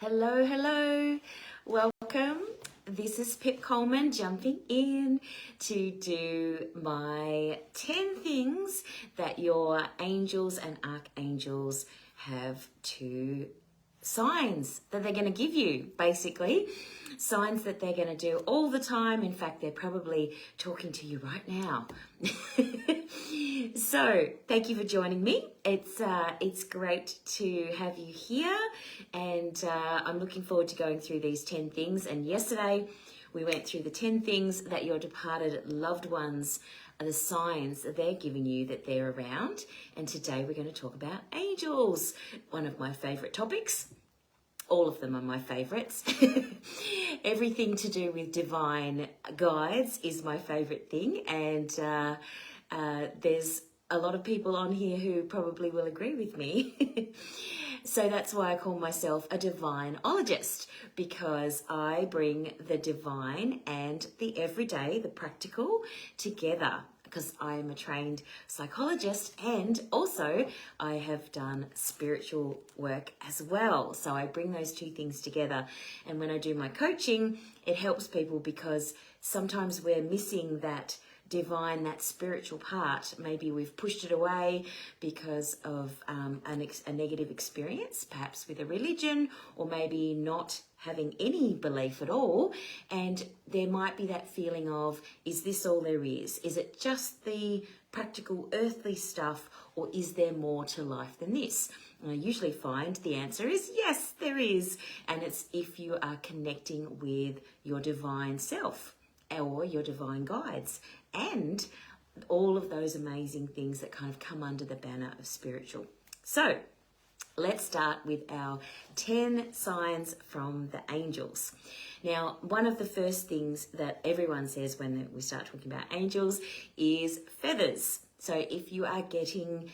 Hello, hello. Welcome. This is Pip Coleman jumping in to do my 10 things that your angels and archangels have to signs that they're going to give you, basically. Signs that they're going to do all the time. In fact, they're probably talking to you right now. So, thank you for joining me. It's great to have you here, and I'm looking forward to going through these 10 things. And yesterday, we went through the 10 things that your departed loved ones are the signs that they're giving you that they're around. And today we're going to talk about angels, one of my favorite topics. All of them are my favorites. Everything to do with divine guides is my favorite thing. And there's a lot of people on here who probably will agree with me. So that's why I call myself a divineologist, because I bring the divine and the everyday, the practical, together, because I am a trained psychologist and also I have done spiritual work as well. So I bring those two things together. And when I do my coaching, it helps people because sometimes we're missing that divine, that spiritual part. Maybe we've pushed it away because of a negative experience, perhaps with a religion, or maybe not having any belief at all. And there might be that feeling of, is this all there is? Is it just the practical earthly stuff, or is there more to life than this? And I usually find the answer is yes, there is. And it's if you are connecting with your divine self or your divine guides and all of those amazing things that kind of come under the banner of spiritual. So let's start with our 10 signs from the angels. Now, one of the first things that everyone says when we start talking about angels is feathers. So if you are getting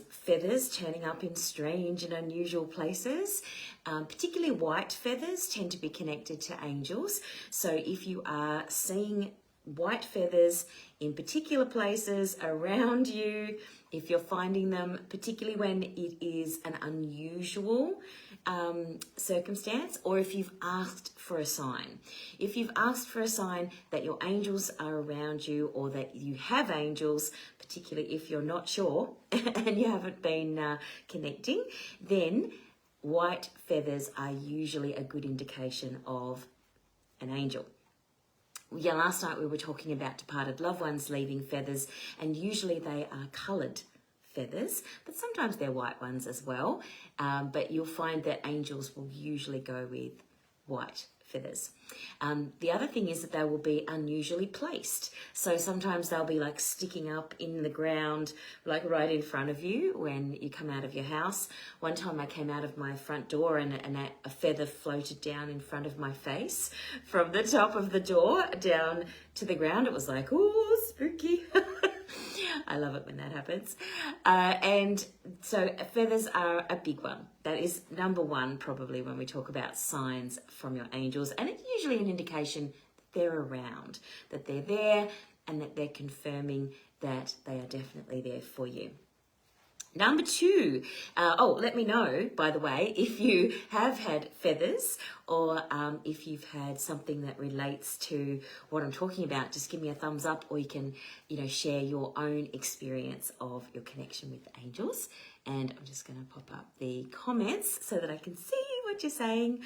feathers turning up in strange and unusual places, particularly white feathers tend to be connected to angels. So if you are seeing white feathers in particular places around you, if you're finding them, particularly when it is an unusual circumstance, or if you've asked for a sign. If you've asked for a sign that your angels are around you, or that you have angels, particularly if you're not sure and you haven't been connecting, then white feathers are usually a good indication of an angel. Yeah, last night we were talking about departed loved ones leaving feathers, and usually they are coloured feathers, but sometimes they're white ones as well. But you'll find that angels will usually go with white feathers. The other thing is that they will be unusually placed. So sometimes they'll be like sticking up in the ground, like right in front of you when you come out of your house. One time I came out of my front door and a feather floated down in front of my face from the top of the door down to the ground. It was like, ooh, spooky. I love it when that happens. And so feathers are a big one. That is number one, probably, when we talk about signs from your angels. And it's usually an indication that they're around, that they're there, and that they're confirming that they are definitely there for you. Number two, let me know, by the way, if you have had feathers, or if you've had something that relates to what I'm talking about. Just give me a thumbs up, or you can, share your own experience of your connection with the angels. And I'm just going to pop up the comments so that I can see what you're saying.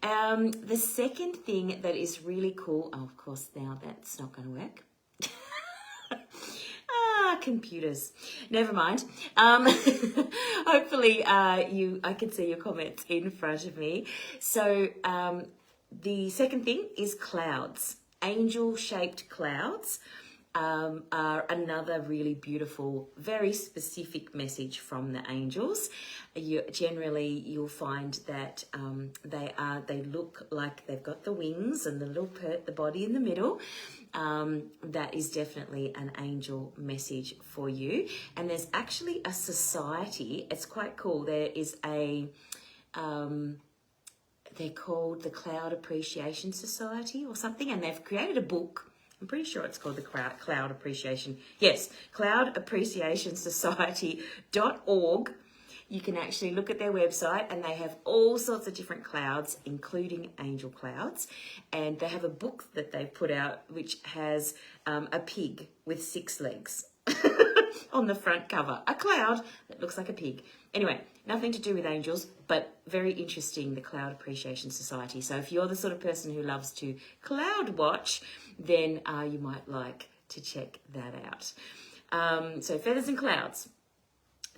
The second thing that is really cool, of course, now that's not going to work. Computers. Never mind. Hopefully I can see your comments in front of me. So the second thing is clouds. Angel-shaped clouds are another really beautiful, very specific message from the angels. You'll find that they look like they've got the wings and the little the body in the middle. That is definitely an angel message for you. And there's actually a society. It's quite cool. There is they're called the Cloud Appreciation Society or something, and they've created a book. I'm pretty sure it's called the Cloud Appreciation. Yes, cloudappreciationsociety.org. you can actually look at their website, and they have all sorts of different clouds, including angel clouds. And they have a book that they've put out which has a pig with 6 legs on the front cover. A cloud that looks like a pig. Anyway, nothing to do with angels, but very interesting, the Cloud Appreciation Society. So if you're the sort of person who loves to cloud watch, then you might like to check that out. So feathers and clouds.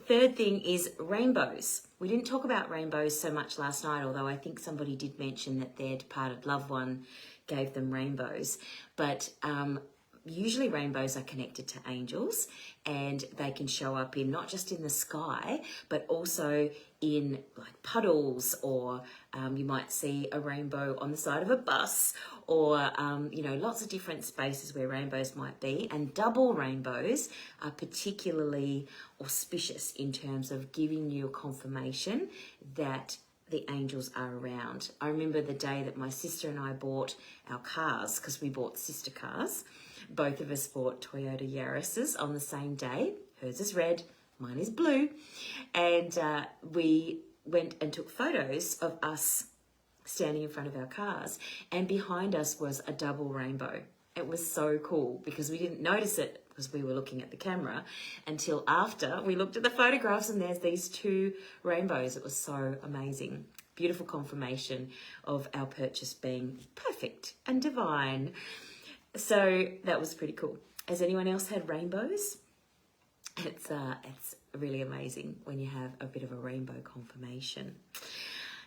Third thing is rainbows. We didn't talk about rainbows so much last night, although I think somebody did mention that their departed loved one gave them rainbows. But usually rainbows are connected to angels, and they can show up in not just in the sky, but also in like puddles, or you might see a rainbow on the side of a bus, or lots of different spaces where rainbows might be. And double rainbows are particularly auspicious in terms of giving you a confirmation that the angels are around. I remember the day that my sister and I bought our cars, because we bought sister cars. Both of us bought Toyota Yaris's on the same day. Hers is red, mine is blue. And we went and took photos of us standing in front of our cars. And behind us was a double rainbow. It was so cool because we didn't notice it because we were looking at the camera until after we looked at the photographs, and there's these 2 rainbows. It was so amazing. Beautiful confirmation of our purchase being perfect and divine. So that was pretty cool. Has anyone else had rainbows? It's really amazing when you have a bit of a rainbow confirmation.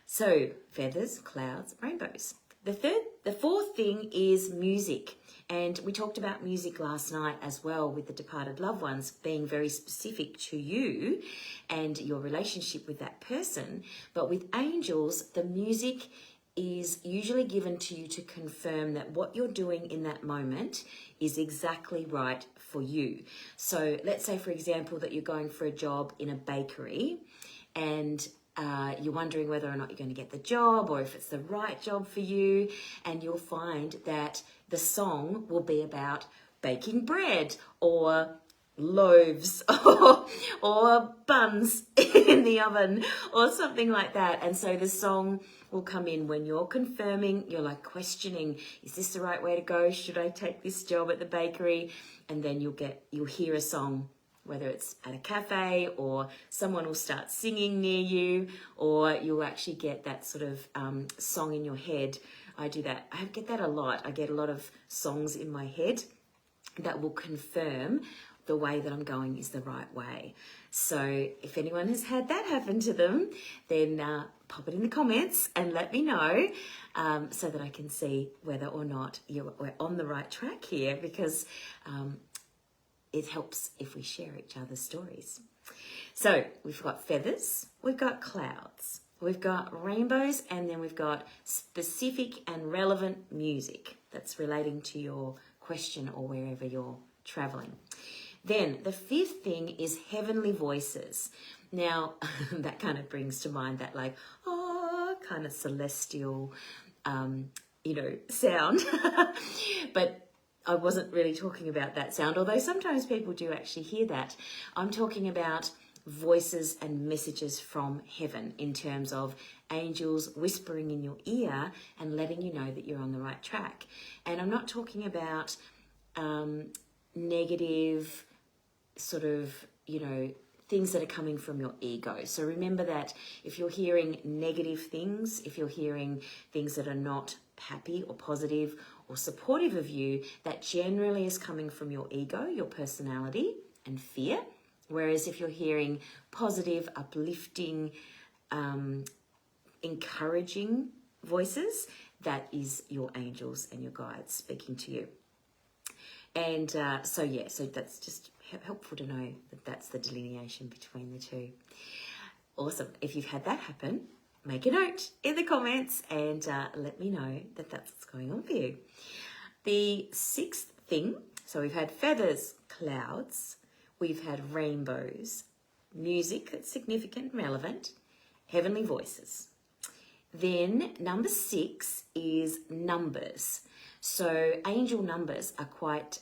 So feathers, clouds, rainbows. The fourth thing is music. And we talked about music last night as well, with the departed loved ones being very specific to you and your relationship with that person. But with angels, the music is usually given to you to confirm that what you're doing in that moment is exactly right for you. So let's say, for example, that you're going for a job in a bakery, and you're wondering whether or not you're going to get the job, or if it's the right job for you. And you'll find that the song will be about baking bread, or loaves, or buns in the oven, or something like that. And so the song will come in when you're confirming, you're like questioning, is this the right way to go? Should I take this job at the bakery? And then you'll hear a song, whether it's at a cafe, or someone will start singing near you, or you'll actually get that sort of song in your head. I do that. I get that a lot. I get a lot of songs in my head that will confirm the way that I'm going is the right way. So if anyone has had that happen to them, then pop it in the comments and let me know, so that I can see whether or not we're on the right track here, because it helps if we share each other's stories. So we've got feathers, we've got clouds, we've got rainbows, and then we've got specific and relevant music that's relating to your question or wherever you're traveling. Then the fifth thing is heavenly voices. Now, that kind of brings to mind that kind of celestial, sound. But I wasn't really talking about that sound, although sometimes people do actually hear that. I'm talking about voices and messages from heaven, in terms of angels whispering in your ear and letting you know that you're on the right track. And I'm not talking about negative sort of, things that are coming from your ego. So remember that if you're hearing negative things, if you're hearing things that are not happy or positive or supportive of you, that generally is coming from your ego, your personality and fear. Whereas if you're hearing positive, uplifting, encouraging voices, that is your angels and your guides speaking to you. And so that's just helpful to know that that's the delineation between the two. Awesome. If you've had that happen, make a note in the comments and let me know that that's what's going on for you. The sixth thing, so we've had feathers, clouds, we've had rainbows, music that's significant and relevant, heavenly voices. Then number 6 is numbers. So angel numbers are quite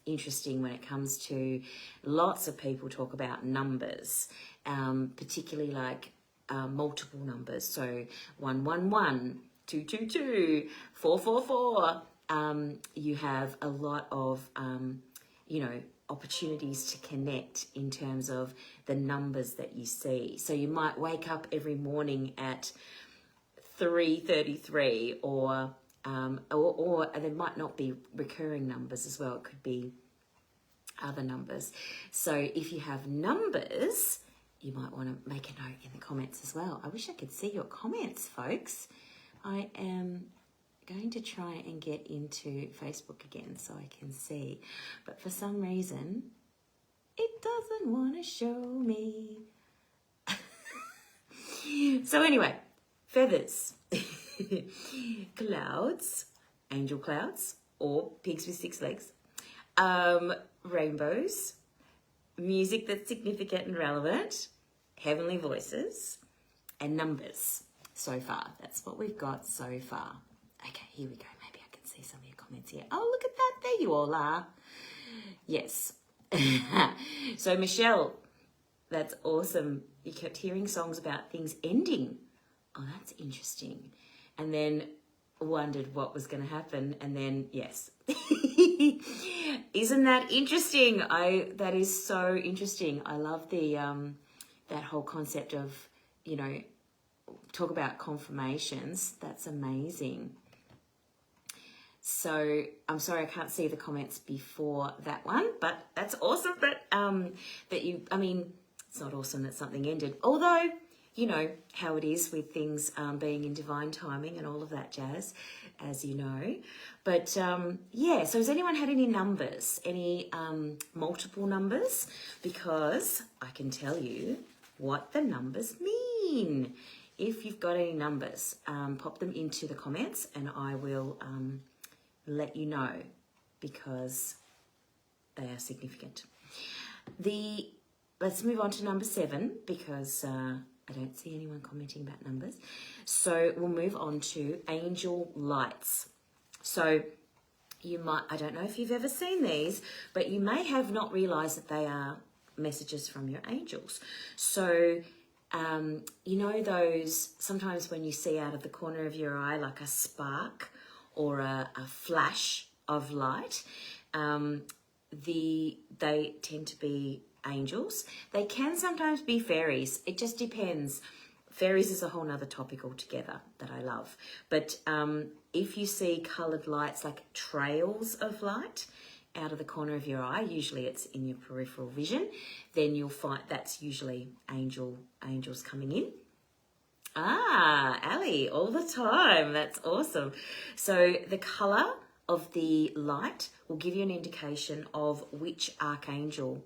interesting when it comes to, lots of people talk about numbers. particularly like multiple numbers. So 111, 222, 444. You have a lot of, opportunities to connect in terms of the numbers that you see. So you might wake up every morning at 3:33, or there might not be recurring numbers as well. It could be other numbers. So if you have numbers, you might want to make a note in the comments as well. I wish I could see your comments, folks. I am going to try and get into Facebook again so I can see, but for some reason it doesn't want to show me. So anyway, feathers, clouds, angel clouds, or pigs with 6 legs, rainbows, music that's significant and relevant, heavenly voices, and numbers. So far, that's what we've got so far. Okay, here we go. Maybe I can see some of your comments here. Oh, look at that. There you all are. Yes. So, Michelle, that's awesome. You kept hearing songs about things ending. Oh, that's interesting. And then wondered what was going to happen. And then, yes. Isn't that interesting? That is so interesting. I love the that whole concept of, talk about confirmations. That's amazing. So I'm sorry I can't see the comments before that one, but that's awesome that you, it's not awesome that something ended. Although, you know how it is with things being in divine timing and all of that jazz, as you know. But yeah, so has anyone had any numbers, any multiple numbers? Because I can tell you what the numbers mean. If you've got any numbers, pop them into the comments and I will let you know, because they are significant. Let's move on to number 7, because I don't see anyone commenting about numbers. So we'll move on to angel lights. So you might, I don't know if you've ever seen these, but you may have not realized that they are messages from your angels. So you know those, sometimes when you see out of the corner of your eye like a spark or a flash of light, they tend to be angels. They can sometimes be fairies. It just depends. Fairies is a whole nother topic altogether that I love. But if you see coloured lights, like trails of light out of the corner of your eye, usually it's in your peripheral vision, then you'll find that's usually angels coming in. Ah, Ali, all the time. That's awesome. So the colour of the light will give you an indication of which archangel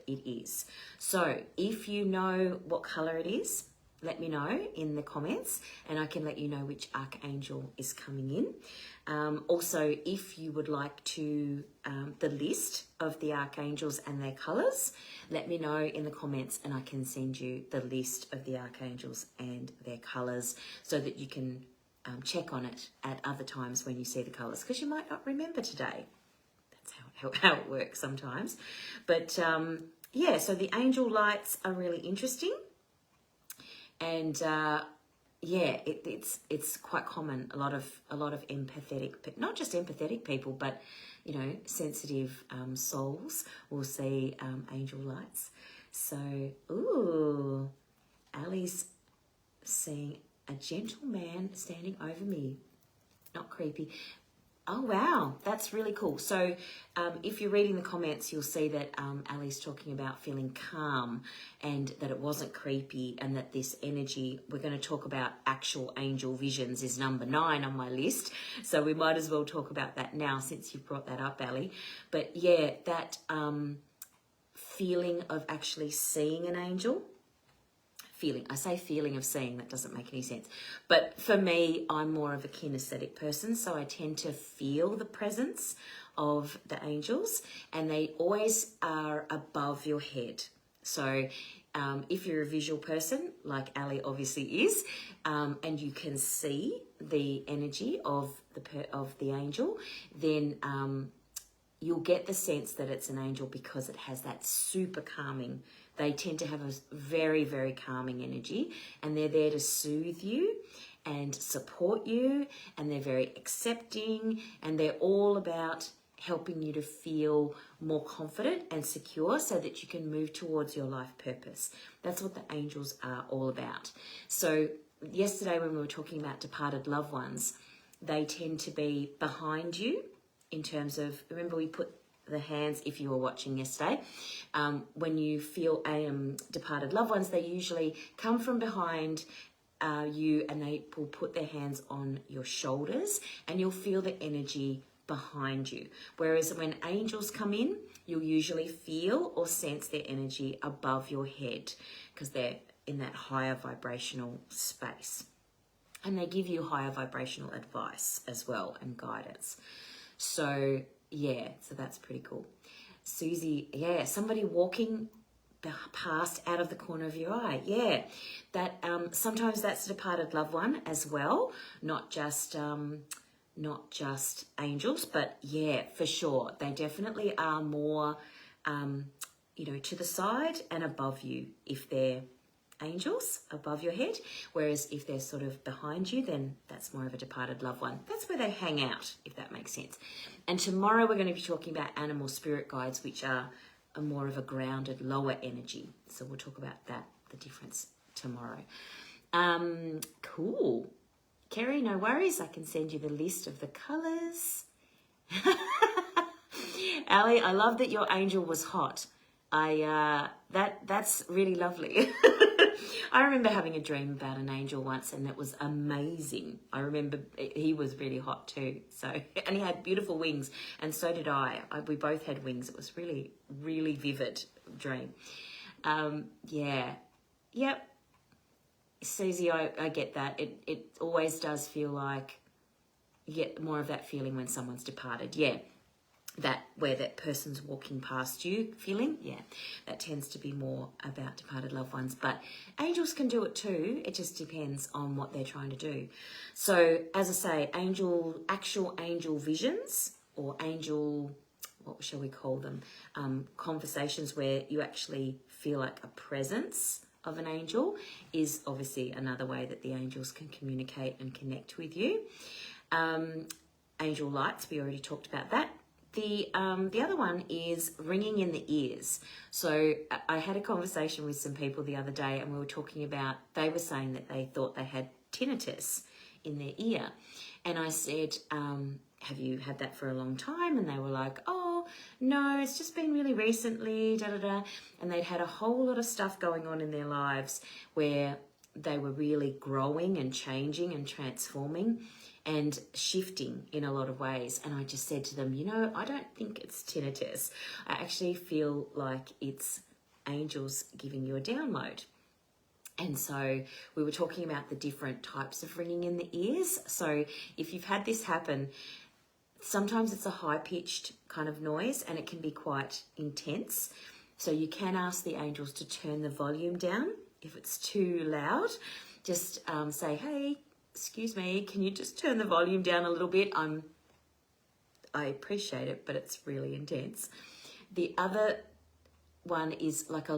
it is. So if you know what colour it is, let me know in the comments and I can let you know which archangel is coming in. Also, if you would like to the list of the archangels and their colours, let me know in the comments and I can send you the list of the archangels and their colours so that you can check on it at other times when you see the colours, because you might not remember today. That's how it works sometimes. But yeah, so the angel lights are really interesting. And yeah, it's quite common. A lot of empathetic, but not just empathetic people, but you know, sensitive souls will see angel lights. So, ooh, Ali's seeing a gentle man standing over me. Not creepy. Oh, wow. That's really cool. So if you're reading the comments, you'll see that Ali's talking about feeling calm and that it wasn't creepy, and that this energy, we're going to talk about actual angel visions, is number 9 on my list. So we might as well talk about that now since you brought that up, Ali. But yeah, that feeling of actually seeing an angel. I say feeling of seeing, that doesn't make any sense. But for me, I'm more of a kinesthetic person, so I tend to feel the presence of the angels, and they always are above your head. So if you're a visual person, like Ali obviously is, and you can see the energy of the angel, then you'll get the sense that it's an angel because it has that super calming They tend to have a very, very calming energy, and they're there to soothe you and support you, and they're very accepting, and they're all about helping you to feel more confident and secure so that you can move towards your life purpose. That's what the angels are all about. So yesterday when we were talking about departed loved ones, they tend to be behind you in terms of, remember we put the hands, if you were watching yesterday, when you feel departed loved ones, they usually come from behind you, and they will put their hands on your shoulders, and you'll feel the energy behind you. Whereas when angels come in, you'll usually feel or sense their energy above your head, because they're in that higher vibrational space. And they give you higher vibrational advice as well, and guidance. So yeah, so that's pretty cool. Susie, yeah, somebody walking past out of the corner of your eye. Yeah, that sometimes that's a departed loved one as well, not just angels, but yeah, for sure, they definitely are more to the side and above you if they're angels above your head, whereas if they're sort of behind you, then that's more of a departed loved one. That's where they hang out, if that makes sense. And tomorrow we're going to be talking about animal spirit guides, which are a more of a grounded lower energy. So we'll talk about that, the difference, tomorrow. Cool. Kerry, no worries, I can send you the list of the colours. Ali, I love that your angel was hot. That's really lovely. I remember having a dream about an angel once, and it was amazing. I remember he was really hot too. So, and he had beautiful wings, and so did I. We both had wings. It was really, really vivid dream. Yeah, yep. Susie, I get that. It always does feel like you get more of that feeling when someone's departed. Yeah. That where that person's walking past you feeling, yeah, that tends to be more about departed loved ones. But angels can do it too. It just depends on what they're trying to do. So as I say, actual angel visions, or angel, what shall we call them? Conversations where you actually feel like a presence of an angel is obviously another way that the angels can communicate and connect with you. Angel lights, we already talked about that. The other one is ringing in the ears. So I had a conversation with some people the other day, and we were talking about, they were saying that they thought they had tinnitus in their ear. And I said, have you had that for a long time? And they were like, oh, no, it's just been really recently, da-da-da. And they'd had a whole lot of stuff going on in their lives where they were really growing and changing and transforming and shifting in a lot of ways. And I just said to them, I don't think it's tinnitus. I actually feel like it's angels giving you a download. And so we were talking about the different types of ringing in the ears. So if you've had this happen, sometimes it's a high-pitched kind of noise, and it can be quite intense. So you can ask the angels to turn the volume down. If it's too loud, just say, hey, excuse me, can you just turn the volume down a little bit? I appreciate it, but it's really intense. The other one is like a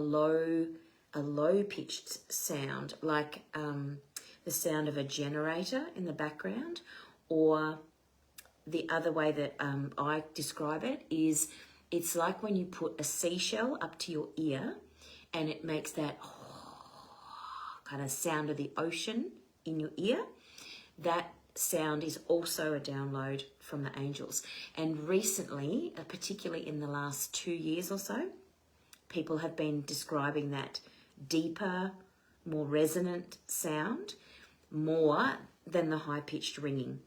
low-pitched sound, like the sound of a generator in the background. Or the other way that I describe it is, it's like when you put a seashell up to your ear, and it makes that kind of sound of the ocean in your ear. That sound is also a download from the angels. And recently, particularly in the last 2 years or so, people have been describing that deeper, more resonant sound more than the high-pitched ringing.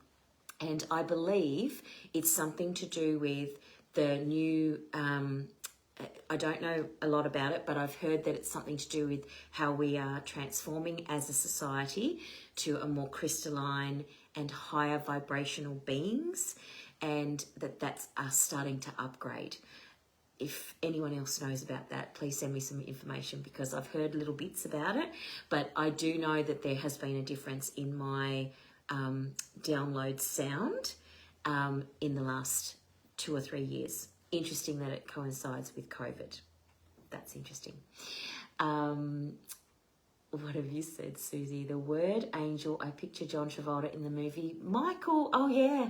And I believe it's something to do with the new, I don't know a lot about it, but I've heard that it's something to do with how we are transforming as a society to a more crystalline and higher vibrational beings, and that's us starting to upgrade. If anyone else knows about that, please send me some information, because I've heard little bits about it, but I do know that there has been a difference in my download sound in the last 2 or 3 years. Interesting that it coincides with COVID. That's interesting. What have you said, Susie? The word angel, I picture John Travolta in the movie. Michael, oh yeah.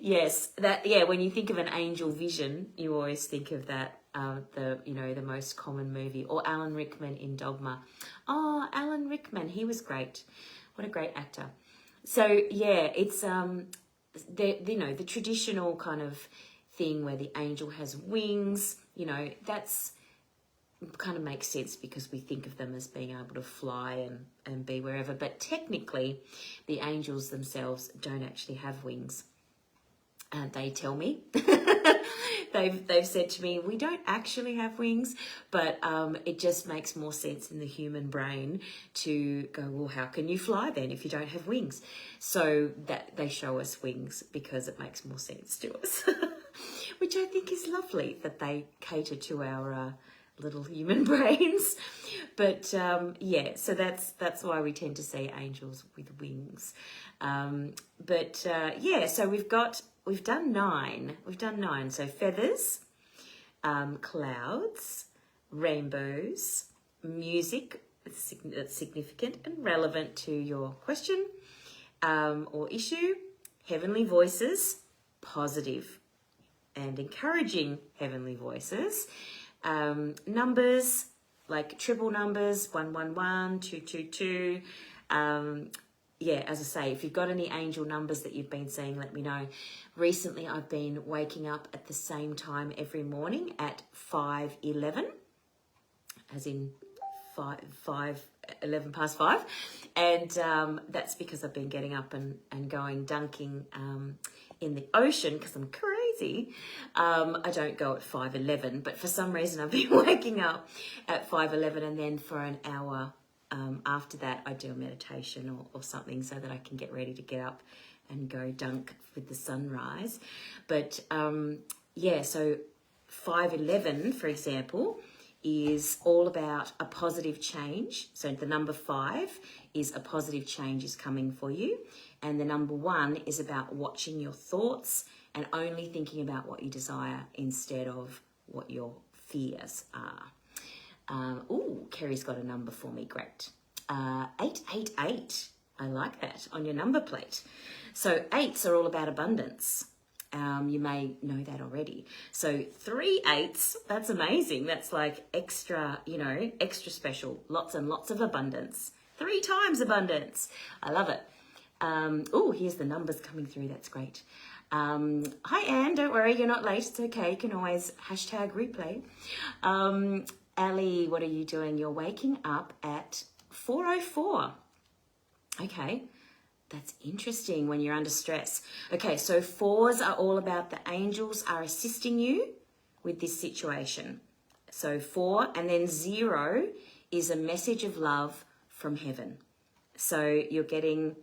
Yes, that, yeah, when you think of an angel vision, you always think of that, the most common movie. Or Alan Rickman in Dogma. Oh, Alan Rickman, he was great. What a great actor. So yeah, it's the traditional kind of thing where the angel has wings, that's kind of makes sense because we think of them as being able to fly and be wherever. But technically, the angels themselves don't actually have wings. They tell me. They've said to me, we don't actually have wings, but it just makes more sense in the human brain to go, well, how can you fly then if you don't have wings? So that they show us wings because it makes more sense to us, which I think is lovely that they cater to our little human brains. But so that's why we tend to see angels with wings. So we've done 9. So feathers, clouds, rainbows, music, that's significant and relevant to your question or issue, heavenly voices, positive and encouraging heavenly voices, numbers like triple numbers, 111, 222. As I say, if you've got any angel numbers that you've been seeing, let me know. Recently, I've been waking up at the same time every morning at 5:11, as in 11 past 5. And that's because I've been getting up and going dunking in the ocean because I'm crazy. I don't go at 5:11, but for some reason I've been waking up at 5:11, and then for an hour after that I do a meditation or something so that I can get ready to get up and go dunk with the sunrise. But so 5:11, for example, is all about a positive change. So the number 5 is a positive change is coming for you. And the number 1 is about watching your thoughts and only thinking about what you desire instead of what your fears are. Kerry's got a number for me. Great. 888. I like that on your number plate. So 8s are all about abundance. You may know that already. So 3 8s, that's amazing. That's like extra, extra special. Lots and lots of abundance. 3 times abundance. I love it. Here's the numbers coming through. That's great. Hi, Anne. Don't worry. You're not late. It's okay. You can always #replay. Ali, what are you doing? You're waking up at 4:04. Okay. That's interesting when you're under stress. Okay, so 4s are all about the angels are assisting you with this situation. So 4, and then 0 is a message of love from heaven. So you're getting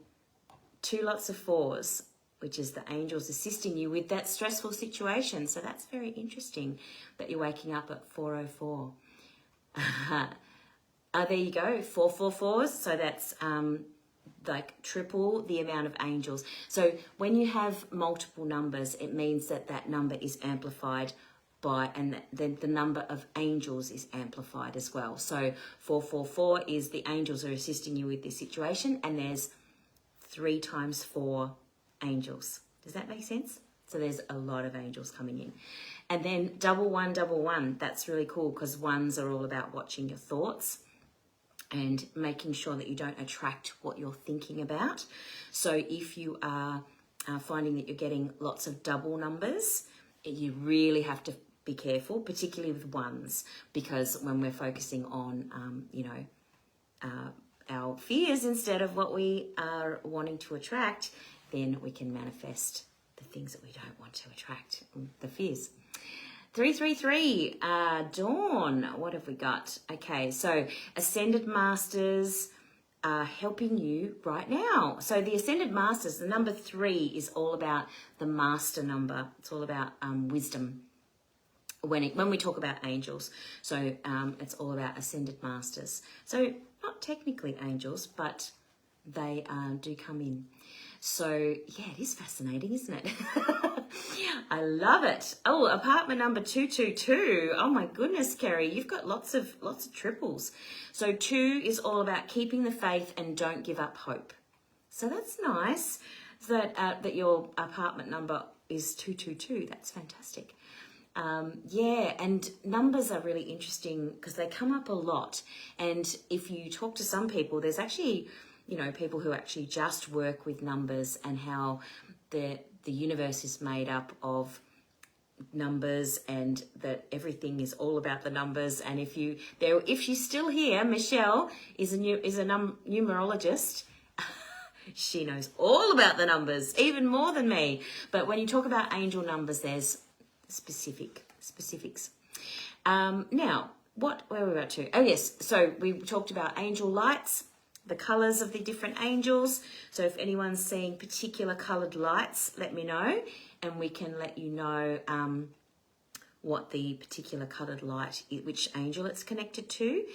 2 lots of 4s, which is the angels assisting you with that stressful situation. So that's very interesting that you're waking up at 4:04. There you go, 444s. So that's like triple the amount of angels. So when you have multiple numbers, it means that number is amplified by, and then the number of angels is amplified as well. So 444 is the angels are assisting you with this situation, and there's 3 times 4 angels. Does that make sense? So there's a lot of angels coming in. And then 1111, that's really cool because 1s are all about watching your thoughts and making sure that you don't attract what you're thinking about. So if you are finding that you're getting lots of double numbers, you really have to be careful, particularly with 1s, because when we're focusing on, our fears instead of what we are wanting to attract, then we can manifest the things that we don't want to attract, the fears. 333, Dawn, what have we got? Okay, so Ascended Masters are helping you right now. So the Ascended Masters, the number 3 is all about the master number. It's all about wisdom when we talk about angels. So it's all about Ascended Masters. So not technically angels, but they do come in. So yeah, it is fascinating, isn't it? I love it. Oh, apartment number 222. Oh my goodness, Kerry, you've got lots of triples. So 2 is all about keeping the faith and don't give up hope. So that's nice that that your apartment number is 222. That's fantastic. Yeah, and numbers are really interesting because they come up a lot. And if you talk to some people, there's actually, you know, people who actually just work with numbers and how the universe is made up of numbers and that everything is all about the numbers. And if she's still here, Michelle is a numerologist. She knows all about the numbers, even more than me. But when you talk about angel numbers, there's specifics. Now, where were we up to? Oh yes, so we talked about angel lights, the colours of the different angels. So if anyone's seeing particular coloured lights, let me know, and we can let you know what the particular coloured light, which angel it's connected to.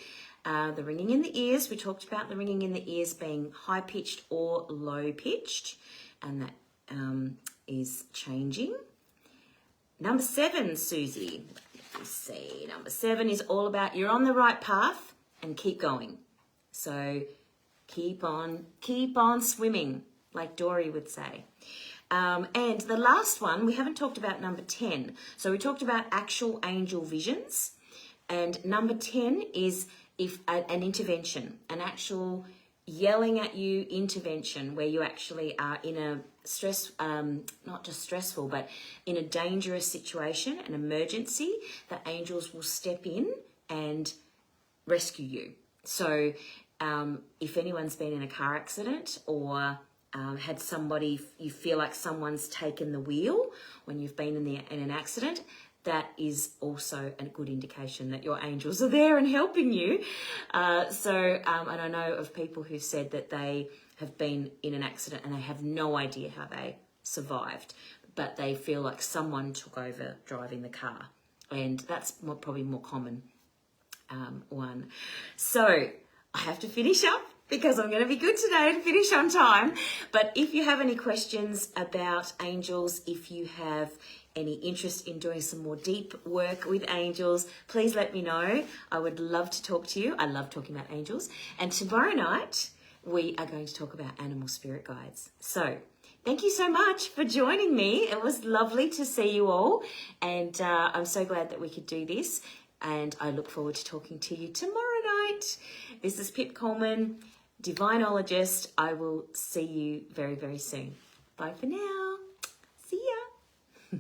The ringing in the ears, we talked about the ringing in the ears being high-pitched or low-pitched, and that is changing. Number 7, Susie. Let's see. Number 7 is all about you're on the right path and keep going. So keep on swimming, like Dory would say. And the last one, we haven't talked about number 10. So we talked about actual angel visions. And number 10 is an intervention, an actual yelling at you intervention where you actually are in a not just stressful, but in a dangerous situation, an emergency, the angels will step in and rescue you. So if anyone's been in a car accident or had somebody, you feel like someone's taken the wheel when you've been in an accident, that is also a good indication that your angels are there and helping you. And I know of people who said that they have been in an accident and they have no idea how they survived, but they feel like someone took over driving the car. And that's probably more common one. So I have to finish up because I'm going to be good today to finish on time. But if you have any questions about angels, if you have any interest in doing some more deep work with angels, please let me know. I would love to talk to you. I love talking about angels. And tomorrow night, we are going to talk about animal spirit guides. So thank you so much for joining me. It was lovely to see you all. And I'm so glad that we could do this. And I look forward to talking to you tomorrow night. This is Pip Coleman, Divinologist. I will see you very, very soon. Bye for now. See ya.